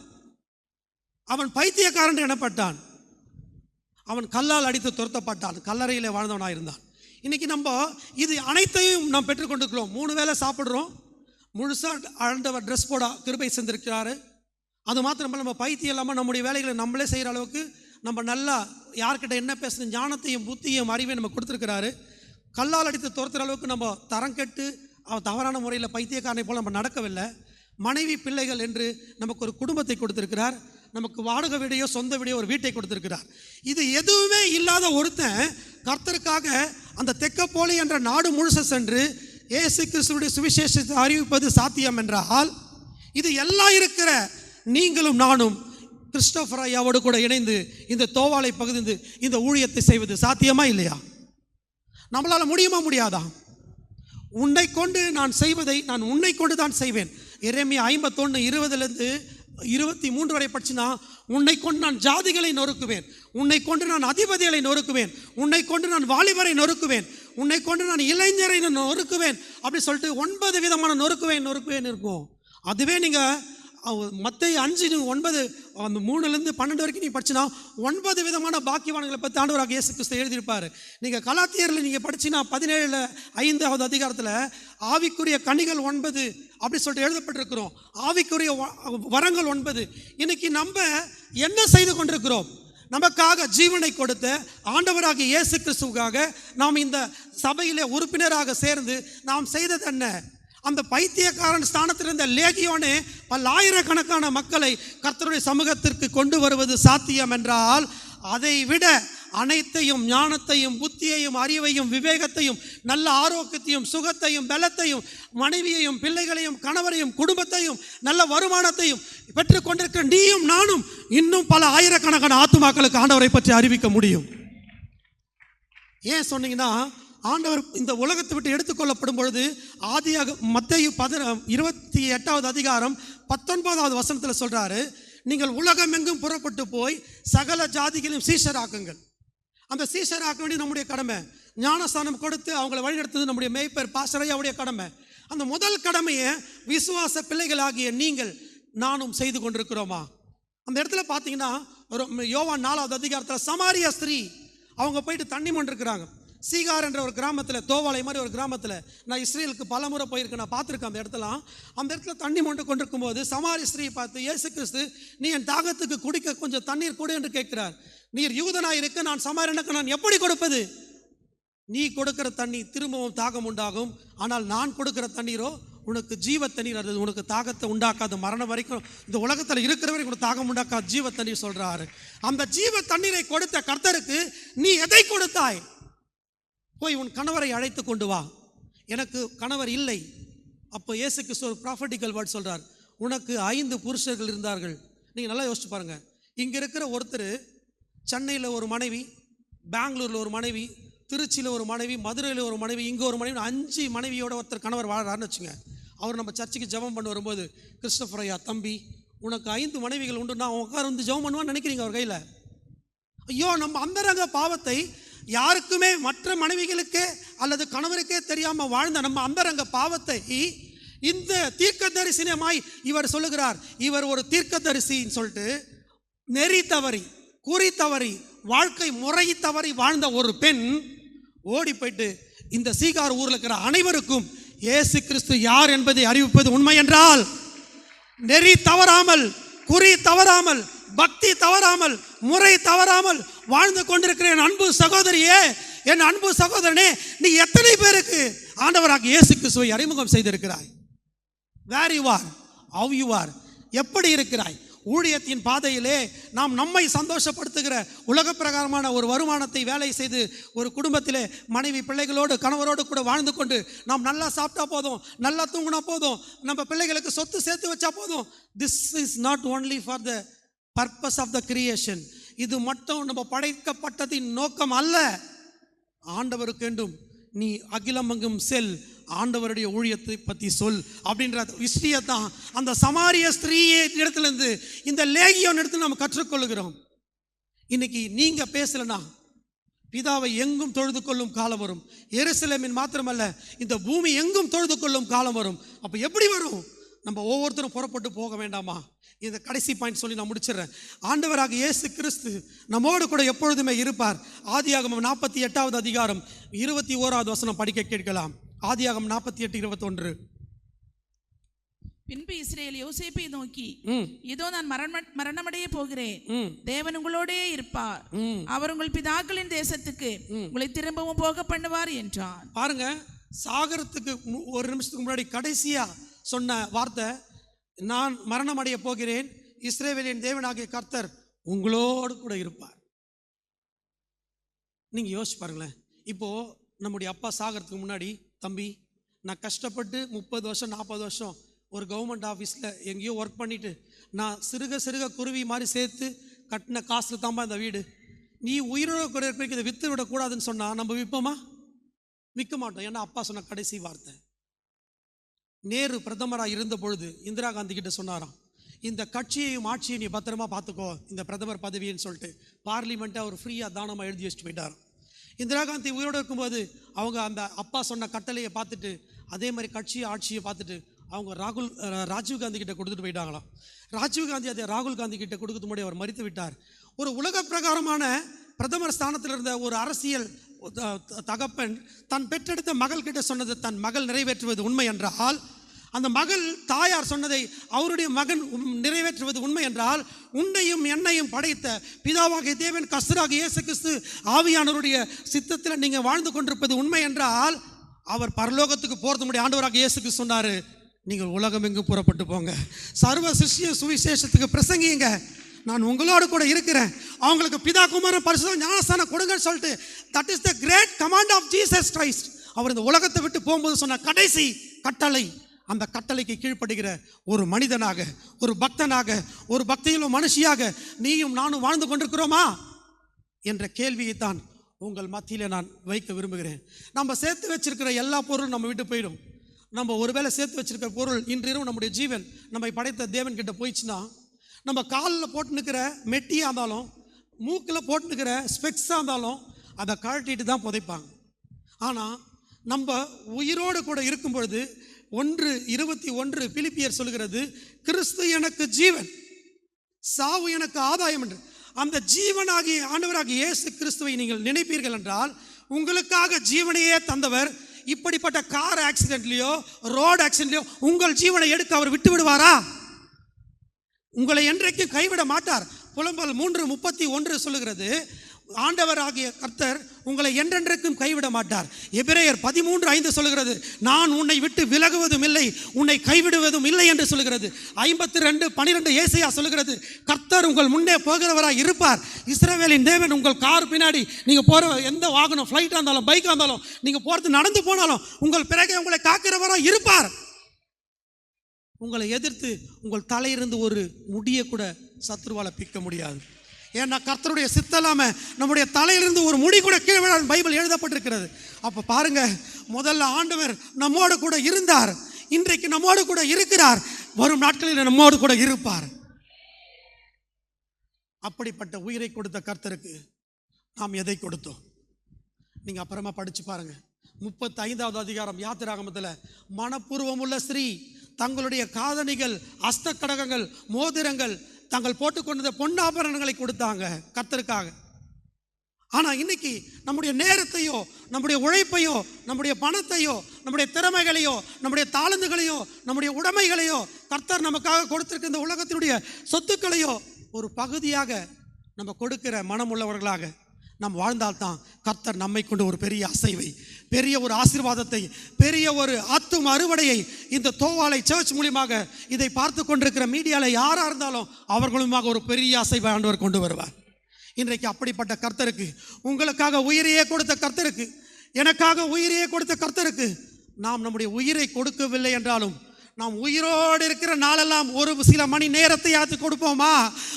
அவன் பைத்தியக்காரன் எனப்பட்டான், அவன் கல்லால் அடித்து துரத்தப்பட்டான், கல்லறையில் வாழ்ந்தவனாக இருந்தான். இன்றைக்கி நம்ம இது அனைத்தையும் நாம் பெற்றுக்கொண்டிருக்கிறோம். 3 வேளை சாப்பிட்றோம், முழுசாக ஆண்டவர் ட்ரெஸ் போட கிருபை செஞ்சிருக்கிறாரு. அது மாத்திரம் நம்ம பைத்தியம் இல்லாமல் நம்முடைய வேலைகளை நம்மளே செய்கிற அளவுக்கு நம்ம நல்லா யார்கிட்ட என்ன பேசணும் ஞானத்தையும் புத்தியும் அறிவையும் நம்ம கொடுத்துருக்கிறாரு. கல்லால் அடித்து துரத்துகிற அளவுக்கு நம்ம தரம் கெட்டு தவறான முறையில் பைத்தியக்காரனை போல் நம்ம நடக்கவில்லை. மனைவி பிள்ளைகள் என்று நமக்கு ஒரு குடும்பத்தை கொடுத்திருக்கிறார். நமக்கு வாடகை வீடையோ சொந்த வீடையோ ஒரு வீட்டை கொடுத்திருக்கிறார். இது எதுவுமே இல்லாத ஒருத்தன் கர்த்தருக்காக அந்த தெக்கப்போலி என்ற நாடு முழுச சென்று இயேசு கிறிஸ்துவுடைய சுவிசேஷத்தை அறிவிப்பது சாத்தியம் என்றால், இது எல்லாம் இருக்கிற நீங்களும் நானும் கிறிஸ்டோபர் ஐயாவோடு கூட இணைந்து இந்த தோவாலை பகுதி இந்த ஊழியத்தை செய்வது சாத்தியமா இல்லையா? நம்மளால் முடியுமா முடியாதா? உன்னை கொண்டு நான் செய்வதை நான் உன்னை கொண்டு தான் செய்வேன். எரேமியா 51:20 23 வரை படிச்சுனா, உன்னை கொண்டு நான் ஜாதிகளை நொறுக்குவேன், உன்னை கொண்டு நான் அதிபதிகளை நொறுக்குவேன், உன்னை கொண்டு நான் வாலிபரை நொறுக்குவேன், உன்னை கொண்டு நான் இளைஞரை நொறுக்குவேன் அப்படி சொல்லிட்டு 9 விதமான நொறுக்குவேன் இருக்கும். அதுவே நீங்கள் மத்தேயு 5:9 அந்த 3லேருந்து 12 வரைக்கும் நீங்கள் படிச்சுனா 9 விதமான பாக்கியவான்களை பற்றி ஆண்டவராக இயேசு கிறிஸ்து எழுதியிருப்பார். நீங்கள் கலாத்தியரில் நீங்கள் படிச்சுனா 17:5வது அதிகாரத்தில் ஆவிக்குரிய கனிகள் 9 அப்படி சொல்லிட்டு எழுதப்பட்டிருக்கிறோம். ஆவிக்குரிய வரங்கள் 9. இன்னைக்கு நம்ம என்ன செய்து கொண்டிருக்கிறோம்? நமக்காக ஜீவனை கொடுத்த ஆண்டவராக இயேசு கிறிஸ்துவுக்காக நாம் இந்த சபையிலே உறுப்பினராக சேர்ந்து நாம் செய்தது என்ன? அந்த பைத்தியக்காரன் ஸ்தானத்தில் இருந்த லேகியோனே பல்லாயிரக்கணக்கான மக்களை கர்த்தருடைய சமூகத்திற்கு கொண்டு வருவது சாத்தியம் என்றால், அதை விட அனைத்தையும் ஞானத்தையும் புத்தியையும் அறிவையும் விவேகத்தையும் நல்ல ஆரோக்கியத்தையும் சுகத்தையும் பலத்தையும் மனைவியையும் பிள்ளைகளையும் கணவரையும் குடும்பத்தையும் நல்ல வருமானத்தையும் பெற்றுக்கொண்டிருக்கிற நீயும் நானும் இன்னும் பல ஆயிரக்கணக்கான ஆத்துமாக்களுக்கு ஆண்டவரை பற்றி அறிவிக்க முடியும். ஏன் சொன்னீங்கன்னா, ஆண்டவர் இந்த உலகத்தை விட்டு எடுத்துக்கொள்ளப்படும் பொழுது ஆதியாக மத்தேயு 28வது அதிகாரம் 19வது வசனத்தில் சொல்றாரு, நீங்கள் உலகம் எங்கும் புறப்பட்டு போய் சகல ஜாதிகளையும் சீஷராக்குங்கள். அந்த சீஷராக்க வேண்டிய நம்முடைய கடமை. ஞானஸ்தானம் கொடுத்து அவங்களை வழிநடத்துவது நம்முடைய மேய்ப்பர் பாஸ்டரையாவுடைய கடமை. அந்த முதல் கடமையை விசுவாச பிள்ளைகளாகிய நீங்கள் நானும் செய்து கொண்டிருக்கிறோமா? அந்த இடத்துல பார்த்தீங்கன்னா, யோவான் 4வது அதிகாரத்தில் சமாரிய ஸ்திரீ அவங்க போயிட்டு தண்ணி மொண்டிருக்கிறாங்க. சீகார் என்ற ஒரு கிராமத்தில், தோவாலை மாதிரி ஒரு கிராமத்தில், நான் இஸ்ரேலுக்கு பல முறை போயிருக்கேன், நான் பார்த்துருக்கேன். அந்த இடத்துல தண்ணி மொண்டு கொண்டிருக்கும் போது சமாரி ஸ்திரீ பார்த்து இயேசு கிறிஸ்து, நீ என் தாகத்துக்கு குடிக்க கொஞ்சம் தண்ணீர் கொடு என்று கேட்கிறார். நீர் யூதனாக இருக்க நான் சமாரியனுக்கு நான் எப்படி கொடுப்பது? நீ கொடுக்கிற தண்ணி திரும்பவும் தாகம் உண்டாகும், ஆனால் நான் கொடுக்கிற தண்ணீரோ உனக்கு ஜீவ தண்ணீர், அது உனக்கு தாகத்தை உண்டாக்காது, மரணம் வரைக்கும் இந்த உலகத்தில் இருக்கிற வரைக்கும் உனக்கு தாகம் உண்டாக்காது ஜீவ தண்ணீர் சொல்கிறாரு. அந்த ஜீவ தண்ணீரை கொடுத்த கர்த்தருக்கு நீ எதை கொடுத்தாய்? போய் உன் கணவரை அழைத்து கொண்டு வா. எனக்கு கணவர் இல்லை. அப்போ இயேசு கிறிஸ்து ஒரு ப்ராஃபட்டிக்கல் வேர்ட் சொல்கிறார், உனக்கு 5 புருஷர்கள் இருந்தார்கள். நீங்கள் நல்லா யோசிச்சு பாருங்கள். இங்கே இருக்கிற ஒருத்தர் சென்னையில் ஒரு மனைவி, பெங்களூரில் ஒரு மனைவி, திருச்சியில் ஒரு மனைவி, மதுரையில் ஒரு மனைவி, இங்கே ஒரு மனைவி, 5 மனைவியோட ஒருத்தர் கணவர் வாழறாருன்னு வச்சுங்க. அவர் நம்ம சர்ச்சுக்கு ஜெபம் பண்ண வரும்போது, கிறிஸ்டோபர் ஐயா தம்பி உனக்கு 5 மனைவிகள் உண்டு, நான் உட்கார வந்து ஜெபம் பண்ணுவான்னு நினைக்கிறீங்க அவர் கையில்? ஐயோ, நம்ம அந்தரங்க பாவத்தை யாருக்குமே, மற்ற மனைவிகளுக்கே அல்லது கணவருக்கே தெரியாமல் வாழ்ந்த நம்ம அந்தரங்க பாவத்தை இந்த தீர்க்கதரிசனமாய் இவர் சொல்லுகிறார். இவர் ஒரு தீர்க்கதரிசின்னு சொல்லிட்டு நெறி தவறி, குறி தவறி, வாழ்க்கை முறை தவறி வாழ்ந்த ஒரு பெண் ஓடி போயிட்டு இந்த சீகார் ஊரில் இருக்கிற அனைவருக்கும் இயேசு கிறிஸ்து யார் என்பதை அறிவிப்பது உண்மை என்றால், நெறி தவறாமல், குறி தவறாமல், பக்தி தவறாமல், முறை தவறாமல் வாழ்ந்து கொண்டிருக்கிற என் அன்பு சகோதரியே, என் அன்பு சகோதரனே, நீ எத்தனை பேருக்கு ஆண்டவராக இயேசு கிறிஸ்துவை அறிமுகம் செய்திருக்கிறாய்? Where you are, how you are, எப்படி இருக்கிறாய்? ஊழியத்தின் பாதையிலே நாம் நம்மை சந்தோஷப்படுத்துகிற உலக பிரகாரமான ஒரு வருமானத்தை வேலை செய்து ஒரு குடும்பத்திலே மனைவி பிள்ளைகளோடு கணவரோடு கூட வாழ்ந்து கொண்டு நாம் நல்லா சாப்பிட்டா போதும், நல்லா தூங்கினா போதும், நம்ம பிள்ளைகளுக்கு சொத்து சேர்த்து வச்சா போதும். This is not only for the purpose of the creation. இது மட்டும் நம்ம படைக்கப்பட்டதின் நோக்கம் அல்ல. ஆண்டவருக்கு என்றும் நீ அகிலமெங்கும் செல், ஆண்டவருடைய ஊழியத்தை பற்றி சொல் அப்படின்ற விஷயத்தான் அந்த சமாரிய ஸ்திரீயே இடத்துலேருந்து இந்த லேகியோன் இடத்துல நம்ம கற்றுக்கொள்கிறோம். இன்னைக்கு நீங்கள் பேசலைன்னா பிதாவை எங்கும் தொழுது கொள்ளும் காலம் வரும். எருசலேமின் மாத்திரமல்ல, இந்த பூமி எங்கும் தொழுது கொள்ளும் காலம் வரும். அப்போ எப்படி வரும்? நம்ம ஒவ்வொருத்தரும் புறப்பட்டு போக வேண்டாமா? இந்த கடைசி பாயிண்ட் சொல்லி நான் முடிச்சிடுறேன். ஆண்டவராக இயேசு கிறிஸ்து நம்மோடு கூட எப்பொழுதுமே இருப்பார். ஆதியாகமம் 48வது அதிகாரம் 21வது வசனம் படிக்க கேட்கலாம். ஆதியாகமம் 48:21. பின்பு இஸ்ரவேல் யோசேப்பை நோக்கி, இதோ நான் மரணமடைய போகிறேன், தேவன் உங்களோடே இருப்பார், அவர் உங்கள் பிதாக்களின் தேசத்துக்கு உங்களை திரும்பவும் போக பண்ணுவார் என்றான். பாருங்க, சாகரத்துக்கு ஒரு நிமிஷத்துக்கு முன்னாடி கடைசியா சொன்ன வார்த்தை, நான் மரணமடைய போகிறேன், இஸ்ரவேலின் தேவனாகிய கர்த்தர் உங்களோடு கூட இருப்பார். நீங்க யோசிச்சு பாருங்களேன். இப்போ நம்முடைய அப்பா சாகரத்துக்கு முன்னாடி, தம்பி நான் கஷ்டப்பட்டு 30 வருஷம் 40 வருஷம் ஒரு கவர்மெண்ட் ஆஃபீஸில் எங்கேயோ ஒர்க் பண்ணிவிட்டு நான் சிறுக குருவி மாதிரி சேர்த்து கட்டின காசில் தான்பா இந்த வீடு, நீ உயிரோட கூட இருக்க இதை விற்று விடக்கூடாதுன்னு சொன்னால் நம்ம விற்போமா? விற்க மாட்டோம். ஏன்னா அப்பா சொன்ன கடைசி வார்த்தை. நேரு பிரதமராக இருந்த பொழுது இந்திரா காந்தி கிட்ட சொன்னாராம், இந்த கட்சியையும் ஆட்சியை நீ பத்திரமா பார்த்துக்கோ, இந்த பிரதமர் பதவின்னு சொல்லிட்டு பார்லிமெண்ட்டை அவர் ஃப்ரீயாக தானமாக எழுதி வச்சுட்டு போயிட்டாராம். இந்திரா காந்தி உயிரோடு இருக்கும்போது அவங்க அந்த அப்பா சொன்ன கட்டளையை பார்த்துட்டு, அதே மாதிரி கட்சியை ஆட்சியை பார்த்துட்டு அவங்க ராஜீவ் காந்தி கிட்ட கொடுத்துட்டு போயிட்டாங்களாம். ராஜீவ் காந்தி அதை ராகுல் காந்தி கிட்ட கொடுக்கறது முன்னாடி அவர் மறித்து விட்டார். ஒரு உலக பிரகாரமான பிரதமர் ஸ்தானத்தில் இருந்த ஒரு அரசியல் தகப்பன் தன் பெற்றெடுத்த மகள் கிட்ட சொன்னது தன் மகள் நிறைவேற்றுவது உண்மை என்றால், அந்த மகள் தாயார் சொன்னதை அவருடைய மகன் நிறைவேற்றுவது உண்மை என்றால், உன்னையும் என்னையும் படைத்த பிதாவாகிய தேவன் கர்த்தராக இயேசு கிறிஸ்து ஆவியானவருடைய சித்தத்தில் நீங்கள் வாழ்ந்து கொண்டிருப்பது உண்மை என்றால், அவர் பரலோகத்துக்கு போகிறது முடியும். ஆண்டவராக இயேசு கிறிஸ்து சொன்னார், நீங்கள் உலகம் எங்கும் புறப்பட்டு போங்க, சர்வ சிஷ்ய சுவிசேஷத்துக்கு பிரசங்கிங்க, நான் உங்களோடு கூட இருக்கிறேன், அவங்களுக்கு பிதா குமாரன் பரிசுத்த ஞானஸ்தானம் கொடுங்கன்னு சொல்லிட்டு, that is the great command of Jesus Christ. அவர் இந்த உலகத்தை விட்டு போகும்போது சொன்ன கடைசி கட்டளை. அந்த கட்டளைக்கு கீழ்ப்படுகிற ஒரு மனிதனாக, ஒரு பக்தனாக, ஒரு பக்தியிலும் மனுஷியாக நீயும் நானும் வாழ்ந்து கொண்டிருக்கிறோமா என்ற கேள்வியைத்தான் உங்கள் மத்தியில் நான் வைக்க விரும்புகிறேன். நம்ம சேர்த்து வச்சிருக்கிற எல்லா பொருளும் நம்ம விட்டு போயிடும். நம்ம ஒருவேளை சேர்த்து வச்சிருக்கிற பொருள் இன்றிரவு நம்முடைய ஜீவன் நம்மை படைத்த தேவன் கிட்ட போயிடுச்சுன்னா, நம்ம காலில் போட்டு நிற்கிற மெட்டியாக இருந்தாலும், மூக்கில் போட்டு நிற்கிற ஸ்பெக்ஸாக இருந்தாலும் அதை கழட்டிட்டு தான் புதைப்பாங்க. ஆனால் நம்ம உயிரோடு கூட இருக்கும் பொழுது 1:21 பிலிப்பியர் சொல்கிறது, கிறிஸ்து எனக்கு ஜீவன், சாவு எனக்கு ஆதாயம் என்று. அந்த ஜீவனாகிய ஆண்டவராகிய இயேசு கிறிஸ்துவை நீங்கள் நினைப்பீர்கள் என்றால், உங்களுக்காக ஜீவனையே தந்தவர் இப்படிப்பட்ட கார் ஆக்சிடென்ட்லையோ ரோடு ஆக்சிடென்ட்லையோ உங்கள் ஜீவனை எடுக்க அவர் விட்டு விடுவாரா? உங்களை என்றைக்கும் கைவிட மாட்டார். புலம்பல் 3:31 சொல்லுகிறது, ஆண்டவராகிய கர்த்தர் உங்களை என்றென்றைக்கும் கைவிட மாட்டார். எபிரேயர் 13:5 சொல்கிறது, நான் உன்னை விட்டு விலகுவதும் இல்லை, உன்னை கைவிடுவதும் இல்லை என்று சொல்கிறது. 52:12 ஏசாயா சொல்கிறது, கர்த்தர் உங்கள் முன்னே போகிறவராய் இருப்பார். இஸ்ரவேலின் தேவன் உங்கள் கார் பின்னாடி, நீங்கள் போகிற எந்த வாகனம், ஃப்ளைட்டாக இருந்தாலும் பைக்காக இருந்தாலும், நீங்கள் போகிறது நடந்து போனாலும் உங்கள் பிறகு உங்களை காக்கிறவராய் இருப்பார். உங்களை எதிர்த்து உங்கள் தலையிலிருந்து ஒரு முடியை கூட சத்துருவால பிக்க முடியாது. ஏன்னா கர்த்தருடைய சித்தலாம நம்முடைய தலையிலிருந்து ஒரு முடி கூட கீழே பைபிள் எழுதப்பட்டிருக்கிறது. அப்போ பாருங்க, முதல்ல ஆண்டவர் நம்மோடு கூட இருந்தார், இன்றைக்கு நம்மோடு கூட இருக்கிறார், வரும் நாட்களில் நம்மோடு கூட இருப்பார். அப்படிப்பட்ட உயிரை கொடுத்த கர்த்தருக்கு நாம் எதை கொடுத்தோம்? நீங்க அப்புறமா படிச்சு பாருங்க. 35வது அதிகாரம் யாத்திராகமத்தில், மனப்பூர்வம் உள்ள ஸ்திரீ தங்களுடைய காதணிகள், அஸ்தக்கடகங்கள், மோதிரங்கள், தாங்கள் போட்டுக்கொண்ட பொன்னாபரணங்களை கொடுத்தாங்க கர்த்தருக்காக. ஆனால் இன்னைக்கு நம்முடைய நேரத்தையோ, நம்முடைய உழைப்பையோ, நம்முடைய பணத்தையோ, நம்முடைய திறமைகளையோ, நம்முடைய தாளந்துகளையோ, நம்முடைய உடைமைகளையோ, கர்த்தர் நமக்காக கொடுத்திருக்க இந்த உலகத்தினுடைய சொத்துக்களையோ ஒரு பகுதியாக நம்ம கொடுக்கிற மனம் உள்ளவர்களாக நாம் வாழ்ந்தால்தான் கர்த்தர் நம்மை கொண்டு ஒரு பெரிய அசைவை, பெரிய ஒரு ஆசீர்வாதத்தை, பெரிய ஒரு ஆத்தும அறுவடையை இந்த தோவாலை சர்ச் மூலியமாக இதை பார்த்து கொண்டிருக்கிற மீடியாவில் யாராக இருந்தாலும் அவர்களுமாக ஒரு பெரிய அசைவை ஆண்டவர் கொண்டு வருவார். இன்றைக்கு அப்படிப்பட்ட கர்த்தருக்கு, உங்களுக்காக உயிரையே கொடுத்த கர்த்தருக்கு, எனக்காக உயிரையே கொடுத்த கர்த்தருக்கு நாம் நம்முடைய உயிரை கொடுக்கவில்லை என்றாலும் நாம் உயிரோடு இருக்கிற நாளெல்லாம் ஒரு சில மணி நேரத்தை யாத்து கொடுப்போமா?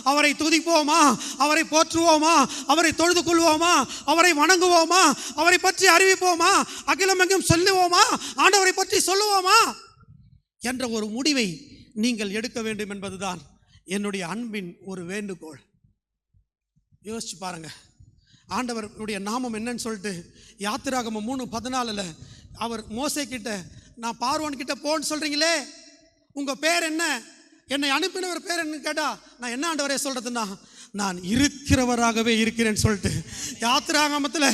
அவரை துதிப்போமா? அவரை போற்றுவோமா? அவரை தொழுது கொள்வோமா? அவரை வணங்குவோமா? அவரை பற்றி அறிவிப்போமா? அகிலமெங்கும் சொல்லுவோமா? ஆண்டவரை பற்றி சொல்லுவோமா என்ற ஒரு முடிவை நீங்கள் எடுக்க வேண்டும் என்பதுதான் என்னுடைய அன்பின் ஒரு வேண்டுகோள். யோசிச்சு பாருங்க, ஆண்டவருடைய நாமம் என்னன்னு சொல்லிட்டு யாத்திராகமம் 3:14 அவர் மோசே கிட்ட, நான் பார்வோன் கிட்ட போன்னு சொல்றீங்களே, உங்க பேர் என்ன, என்னை அனுப்பினவர் பேர் என்னன்னு கேட்டா நான் என்ன ஆண்டவரே சொல்றதுன்னா, நான் இருக்கிறவராகவே இருக்கிறேன்னு சொல்லிட்டு யாத்திராகமத்தில்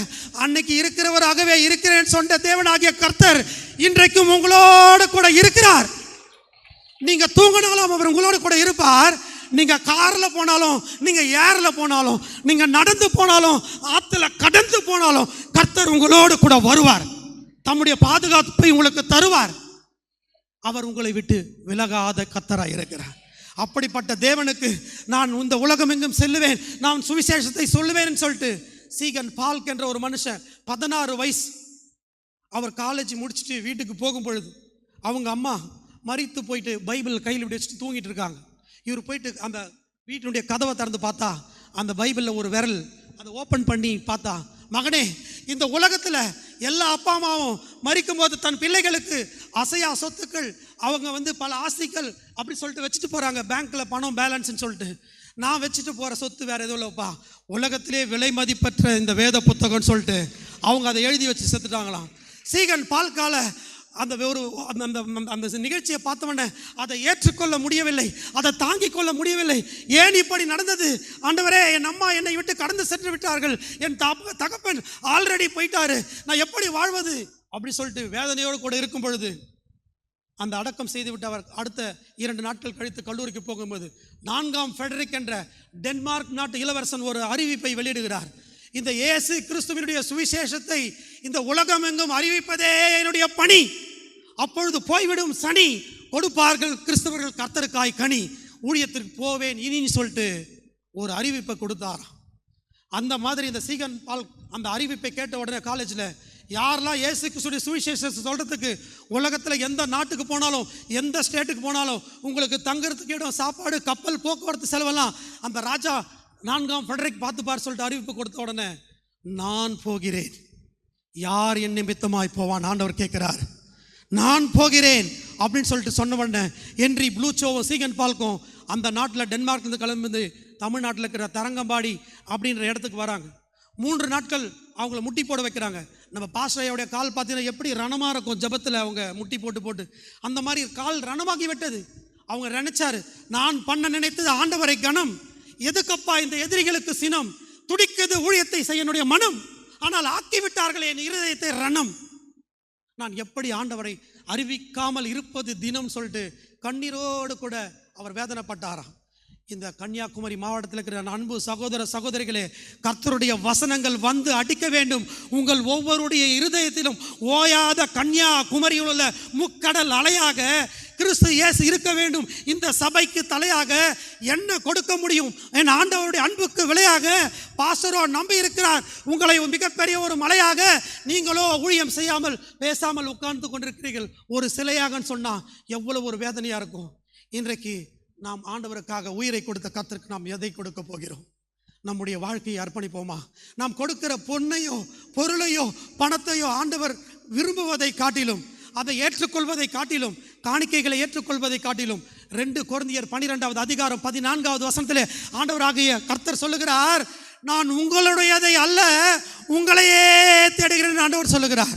அன்னைக்கு இருக்கிறவராகவே இருக்கிறேன்னு சொன்ன தேவனாகிய கர்த்தர் இன்றைக்கும் உங்களோடு கூட இருக்கிறார். நீங்க தூங்கினாலும் அவர் உங்களோடு கூட இருப்பார். நீங்க கார்ல போனாலும், நீங்க ஏர்ல போனாலும், நீங்க நடந்து போனாலும், ஆத்துல கடந்து போனாலும் கர்த்தர் உங்களோடு கூட வருவார். தம்முடைய பாதுகாப்பை உங்களுக்கு தருவார். அவர் உங்களை விட்டு விலகாத கர்த்தராய் இருக்கிறார். அப்படிப்பட்ட தேவனுக்கு நான் இந்த உலகம் எங்கும் செல்லுவேன், நான் சுவிசேஷத்தை சொல்லுவேன் சொல்லிட்டு சீகன் பால்க் என்ற ஒரு மனுஷன் 16 வயசு, அவர் காலேஜ் முடிச்சுட்டு வீட்டுக்கு போகும் பொழுது அவங்க அம்மா மரித்து போயிட்டு பைபிள் கையில் இப்படி வச்சுட்டு தூங்கிட்டு இருக்காங்க. இவர் போயிட்டு அந்த வீட்டினுடைய கதவை திறந்து பார்த்தா அந்த பைபிளில் ஒரு விரல் அதை ஓப்பன் பண்ணி பார்த்தா, மகனே, இந்த உலகத்தில் எல்லா அப்பா அம்மாவும் மரிக்கும் போது தன் பிள்ளைகளுக்கு அசையா சொத்துக்கள், அவங்க பல ஆஸ்திகள் அப்படி சொல்லிட்டு வச்சுட்டு போகிறாங்க, பேங்க்கில் பணம் பேலன்ஸ்ன்னு சொல்லிட்டு. நான் வச்சுட்டு போகிற சொத்து வேறு எதுவும் இல்லைப்பா, உலகத்திலே விலை மதிப்பற்ற இந்த வேத புத்தகம்னு சொல்லிட்டு அவங்க அதை எழுதி வச்சு செத்துட்டாங்களாம். சீகன் பால்கால அந்த ஒரு அந்த நிகழ்ச்சியை பார்த்தவொடனே அதை ஏற்றுக்கொள்ள முடியவில்லை, அதை தாங்கிக் கொள்ள முடியவில்லை. ஏன் இப்படி நடந்தது ஆண்டவரே? என் அம்மா என்னை விட்டு கடந்து சென்று விட்டார்கள், என் தகப்பன் ஆல்ரெடி போயிட்டாரு, நான் எப்படி வாழ்வது அப்படி சொல்லிட்டு வேதனையோடு கூட இருக்கும் பொழுது அந்த அடக்கம் செய்து விட்டு அவர் அடுத்த 2 நாட்கள் கழித்து கல்லூரிக்கு போகும்போது 4ஆம் ஃபெடரிக் என்ற டென்மார்க் நாட்டு இளவரசன் ஒரு அறிவிப்பை வெளியிடுகிறார். இந்த இயேசு கிறிஸ்துவினுடைய சுவிசேஷத்தை இந்த உலகம் எங்கும் அறிவிப்பதே என்னுடைய பணி. அப்பொழுது போய்விடும் சனி, கொடுப்பார்கள் கிறிஸ்தவர்கள் கர்த்தருக்காய் கனி, ஊழியத்திற்கு போவேன் இனின்னு சொல்லிட்டு ஒரு அறிவிப்பை கொடுத்தார். அந்த மாதிரி இந்த சீகன் பால் அந்த அறிவிப்பை கேட்ட உடனே காலேஜில் யாரெல்லாம் இயேசு கிறிஸ்துவின் சுவிசேஷத்தை சொல்கிறதுக்கு உலகத்தில் எந்த நாட்டுக்கு போனாலும், எந்த ஸ்டேட்டுக்கு போனாலும் உங்களுக்கு தங்குறதுக்கு இடம், சாப்பாடு, கப்பல், போக்குவரத்து செலவெல்லாம் அந்த ராஜா 4ஆம் ஃபெடரிக் பார்த்துப்பார் சொல்லிட்டு அறிவிப்பு கொடுத்த உடனே, நான் போகிறேன், யார் என் நிமித்தமாய் போவான் ஆண்டவர் கேட்கிறார். நான் போகிறேன் அப்படின்னு சொல்லிட்டு சொன்ன உடனே ஹென்றி ப்ளூச்சோவும் சீகன் பால்க்கும் அந்த நாட்டில் டென்மார்க்லேருந்து கிளம்பி தமிழ்நாட்டில் இருக்கிற தரங்கம்பாடி அப்படின்ற இடத்துக்கு வராங்க. 3 நாட்கள் அவங்கள முட்டி போட வைக்கிறாங்க. நம்ம பாஸ்டரையோடைய கால் பார்த்தீங்கன்னா எப்படி ரணமாக இருக்கும், ஜபத்தில் அவங்க முட்டி போட்டு அந்த மாதிரி கால் ரணமாகி விட்டது. அவங்க நினைச்சாரு, நான் பண்ண நினைத்தது ஆண்டவரை கனம், எதுக்கப்பா இந்த எதிரிகளுக்கு சினம், துடிக்குது ஊழியத்தை செய்ய என்னுடைய மனம், ஆனால் ஆக்கிவிட்டார்களே என் இருதயத்தை ரணம், நான் எப்படி ஆண்டவரை அறிவிக்காமல் இருப்பது தினம் சொல்லிட்டு கண்ணீரோடு கூட அவர் வேதனைப்பட்டாராம். இந்த கன்னியாகுமரி மாவட்டத்தில் இருக்கிற அன்பு சகோதர சகோதரிகளே, கர்த்தருடைய வசனங்கள் வந்து அடிக்க வேண்டும். உங்கள் ஒவ்வொருடைய இருதயத்திலும் ஓயாத கன்னியாகுமரியில் உள்ள முக்கடல் அலையாக கிறிஸ்து இயேசு இருக்க வேண்டும். இந்த சபைக்கு தலையாக என்ன கொடுக்க முடியும்? என் ஆண்டவருடைய அன்புக்கு விலையாக பாஸ்டரோ நம்பி இருக்கிறார். உங்களை மிகப்பெரிய ஒரு மலையாக நீங்களோ ஊழியம் செய்யாமல் பேசாமல் உட்கார்ந்து கொண்டிருக்கிறீர்கள். ஒரு சிலையாகன்னு சொன்னால் எவ்வளவு ஒரு வேதனையாக இருக்கும். இன்றைக்கு நாம் ஆண்டவருக்காக உயிரை கொடுத்த கர்த்தருக்கு நாம் எதை கொடுக்க போகிறோம்? நம்முடைய வாழ்க்கையை அர்ப்பணிப்போமா? நாம் கொடுக்கிற பொன்னையோ பொருளையோ பணத்தையோ ஆண்டவர் விரும்புவதை காட்டிலும், அதை ஏற்றுக்கொள்வதை காட்டிலும், காணிக்கைகளை ஏற்றுக்கொள்வதை காட்டிலும் 2 கொரிந்தியர் 12வது அதிகாரம் 14வது வசனத்திலே ஆண்டவராகிய கர்த்தர் சொல்லுகிறார், நான் உங்களுடையதை அல்ல உங்களையே தேடுகிறேன் ஆண்டவர் சொல்லுகிறார்.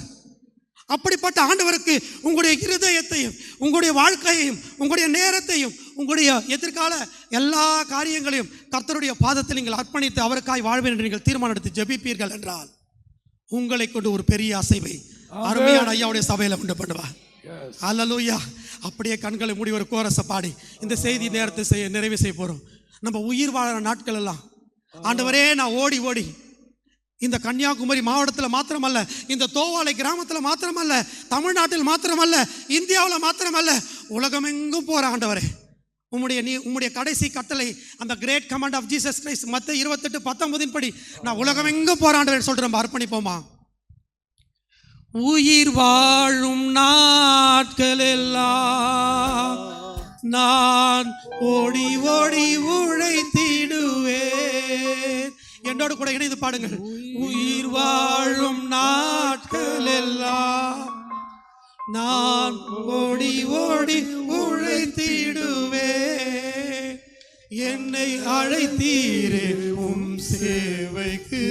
அப்படிப்பட்ட ஆண்டவருக்கு உங்களுடைய இருதயத்தையும் உங்களுடைய வாழ்க்கையையும் உங்களுடைய நேரத்தையும் உங்களுடைய எதிர்கால எல்லா காரியங்களையும் கர்த்தருடைய பாதத்தில் நீங்கள் அர்ப்பணித்து அவருக்காய் வாழ்வேன் என்று நீங்கள் தீர்மானம் எடுத்து ஜெபிப்பீர்கள் என்றால் உங்களை கொண்டு ஒரு பெரிய அசைவை அருமையான ஐயாவுடைய சபையில உண்டு பண்ணுவார். அல்லேலூயா. அப்படியே கண்களை மூடி ஒரு கோரஸை பாடி இந்த செய்தி நேரத்தை நிறைவு செய்ய போறோம். நம்ம உயிர் வாழற நாட்கள் எல்லாம் ஆண்டவரே நான் ஓடி ஓடி இந்த கன்னியாகுமரி மாவட்டத்தில் மாத்திரமல்ல, இந்த தோவாலை கிராமத்தில் மாத்திரமல்ல, தமிழ்நாட்டில் மாத்திரமல்ல, இந்தியாவில் மாத்திரமல்ல, உலகமெங்கும் போற ஆண்டவரே, உம்முடைய கடைசி கட்டளை அந்த great command of Jesus Christ மத்தேயு 28:19 படி நான் உலகமெங்கும் போற ஆண்டவரே சொல்லிட்டு நம்ம அர்ப்பணிப்போமா? உயிர் வாழும் நாட்கள் எல்லாம் நான் ஓடி ஓடி உழைத்திடுவேன். என்னோடு கூட இணைந்து பாடுங்கள். உயிர் வாழும் நாட்கள் எல்லாம் நான் ஓடி ஓடி உழைத்திடுவேன். என்னை அழைத்தீரே உம் சேவைக்கு,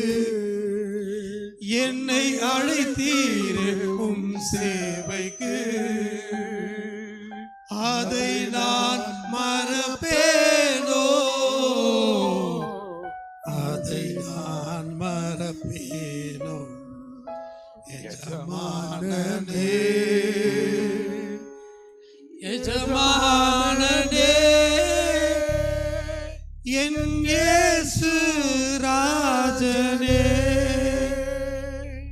என்னை அழைத்தீரே உம் சேவைக்கு, அதை நான் மறப்பேனோ, அதை நான் மறப்பேனோ. எஜமானனே எஜமானனே என் இயேசு ராஜன்